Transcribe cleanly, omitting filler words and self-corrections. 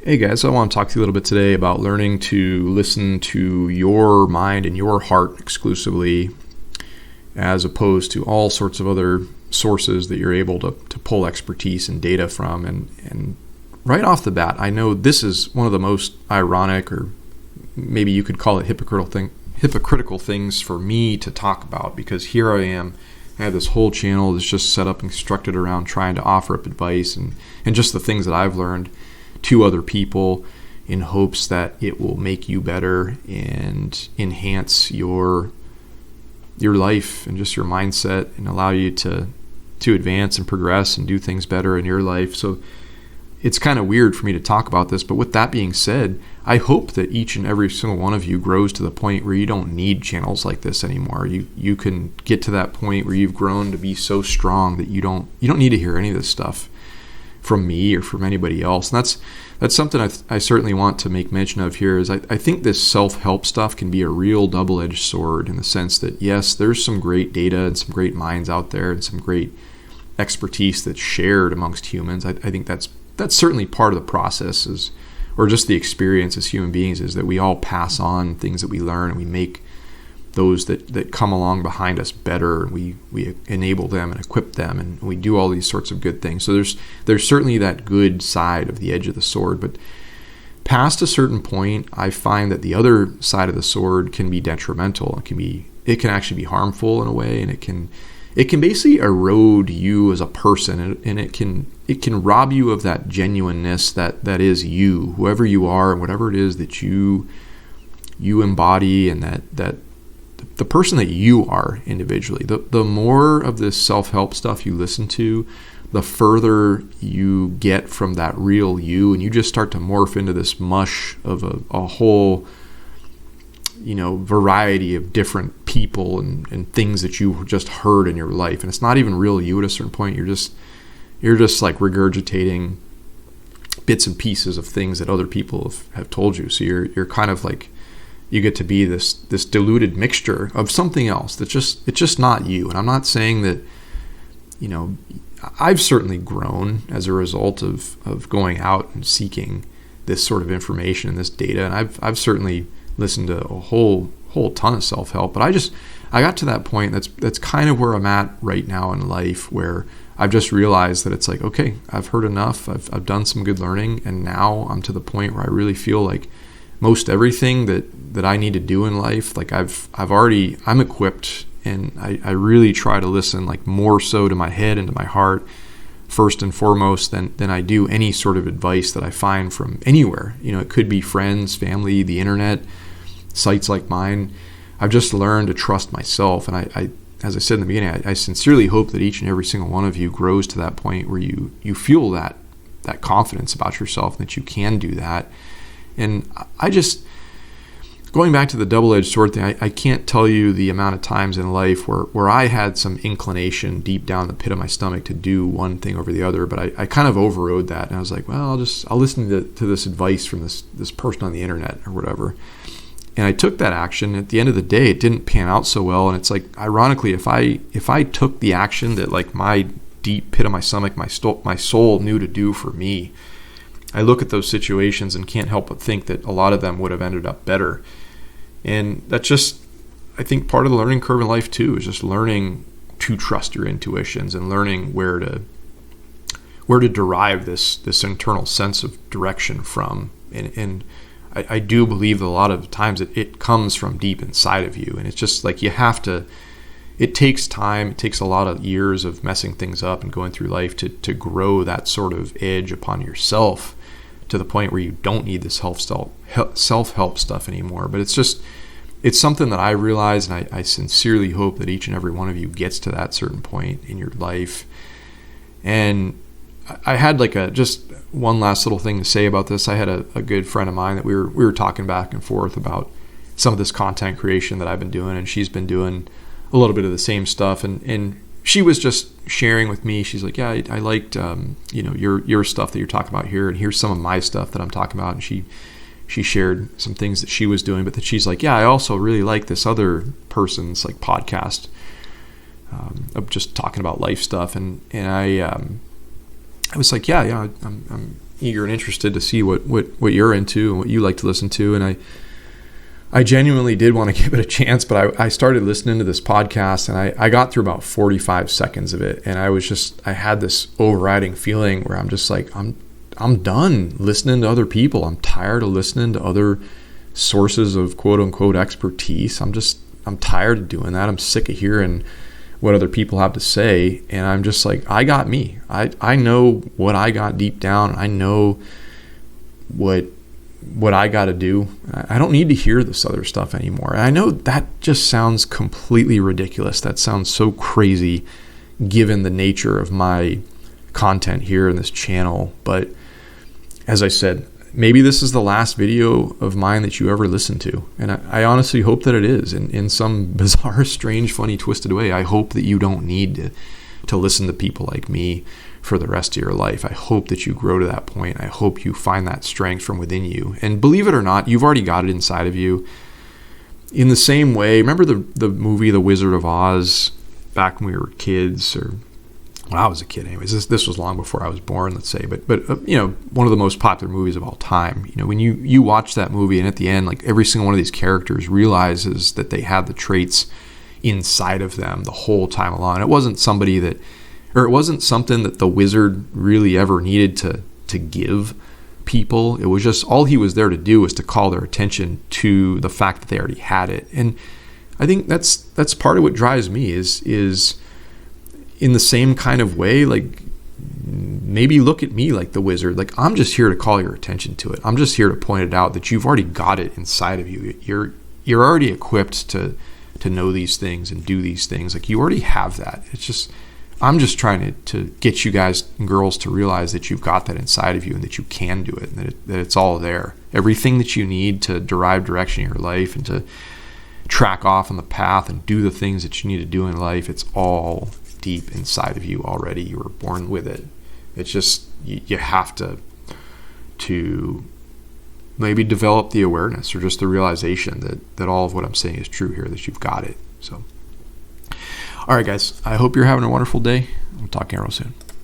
Hey guys, I want to talk to you a little bit today about learning to listen to your mind and your heart exclusively, as opposed to all sorts of other sources that you're able to pull expertise and data from. And right off the bat, I know this is one of the most ironic, or maybe you could call it hypocritical things for me to talk about, because here I am. I have this whole channel that's just set up and constructed around trying to offer up advice and just the things that I've learned to other people in hopes that it will make you better and enhance your life and just your mindset and allow you to advance and progress and do things better in your life. So it's kind of weird for me to talk about this, but with that being said, I hope that each and every single one of you grows to the point where you don't need channels like this anymore. You can get to that point where you've grown to be so strong that you don't need to hear any of this stuff from me or from anybody else. And that's something I certainly want to make mention of here. Is I think this self-help stuff can be a real double-edged sword, in the sense that, yes, there's some great data and some great minds out there and some great expertise that's shared amongst humans. I think that's certainly part of the process, or just the experience as human beings, is that we all pass on things that we learn, and we make those that come along behind us better, and we enable them and equip them, and we do all these sorts of good things. So there's certainly that good side of the edge of the sword, but past a certain point, I find that the other side of the sword can be detrimental. It can actually be harmful in a way, and it can basically erode you as a person, and it can rob you of that genuineness that is you, whoever you are, and whatever it is that you embody, and that the person that you are individually. The more of this self-help stuff you listen to, the further you get from that real you, and you just start to morph into this mush of a whole variety of different people and things that you just heard in your life. And it's not even real you at a certain point. You're just like regurgitating bits and pieces of things that other people have told you. So you're kind of like, you get to be this diluted mixture of something else it's just not you. And I'm not saying that, I've certainly grown as a result of going out and seeking this sort of information and this data. And I've certainly listened to a whole ton of self-help, but I got to that point that's kind of where I'm at right now in life, where I've just realized that it's like, okay, I've heard enough. I've done some good learning, and now I'm to the point where I really feel like most everything that I need to do in life, like I'm equipped, and I really try to listen like more so to my head and to my heart first and foremost than I do any sort of advice that I find from anywhere. It could be friends, family, the internet, sites like mine. I've just learned to trust myself, and I as I said in the beginning, I sincerely hope that each and every single one of you grows to that point where you feel that confidence about yourself, and that you can do that. And going back to the double-edged sword thing, I can't tell you the amount of times in life where I had some inclination deep down in the pit of my stomach to do one thing over the other, but I kind of overrode that, and I was like, well, I'll listen to this advice from this person on the internet or whatever. And I took that action. At the end of the day, it didn't pan out so well. And it's like, ironically, if I took the action that like my deep pit of my stomach, my soul knew to do for me, I look at those situations and can't help but think that a lot of them would have ended up better. And that's just, I think, part of the learning curve in life too, is just learning to trust your intuitions and learning where to derive this internal sense of direction from. And I do believe that a lot of times it comes from deep inside of you. And it's just like, it takes time. It takes a lot of years of messing things up and going through life to grow that sort of edge upon yourself to the point where you don't need this self-help stuff anymore. But it's something that I realize, and I sincerely hope that each and every one of you gets to that certain point in your life. And I had just one last little thing to say about this. I had a good friend of mine that we were talking back and forth about some of this content creation that I've been doing, and she's been doing a little bit of the same stuff, and she was just sharing with me. She's like, yeah, I liked your stuff that you're talking about here, and here's some of my stuff that I'm talking about. And she shared some things that she was doing, but that she's like, yeah, I also really like this other person's like podcast of just talking about life stuff. And I was like, yeah, I'm eager and interested to see what you're into and what you like to listen to. And I genuinely did want to give it a chance, but I started listening to this podcast, and I got through about 45 seconds of it. And I had this overriding feeling where I'm just like, I'm done listening to other people. I'm tired of listening to other sources of quote unquote expertise. I'm tired of doing that. I'm sick of hearing what other people have to say. And I'm just like, I got me. I know what I got deep down. I know what I got to do. I don't need to hear this other stuff anymore. And I know that just sounds completely ridiculous. That sounds so crazy given the nature of my content here in this channel. But as I said, maybe this is the last video of mine that you ever listen to. And I honestly hope that it is. In some bizarre, strange, funny, twisted way, I hope that you don't need to listen to people like me for the rest of your life. I hope that you grow to that point. I hope you find that strength from within you. And believe it or not, you've already got it inside of you. In the same way, remember the movie The Wizard of Oz back when we were kids, or when I was a kid anyways. This was long before I was born, let's say. But one of the most popular movies of all time. When you watch that movie, and at the end, like, every single one of these characters realizes that they have the traits inside of them the whole time along. It wasn't something that the wizard really ever needed to give people. It was just, all he was there to do was to call their attention to the fact that they already had it. And I think that's part of what drives me is in the same kind of way, like, maybe look at me like the wizard. Like, I'm just here to call your attention to it. I'm just here to point it out that you've already got it inside of you. You're already equipped to know these things and do these things. Like, you already have that. It's just, I'm just trying to get you guys and girls to realize that you've got that inside of you and that you can do it, and that it's all there. Everything that you need to derive direction in your life and to track off on the path and do the things that you need to do in life, it's all deep inside of you already. You were born with it. It's just, you have to maybe develop the awareness or just the realization that all of what I'm saying is true here, that you've got it. So, all right, guys, I hope you're having a wonderful day. We'll talk again real soon.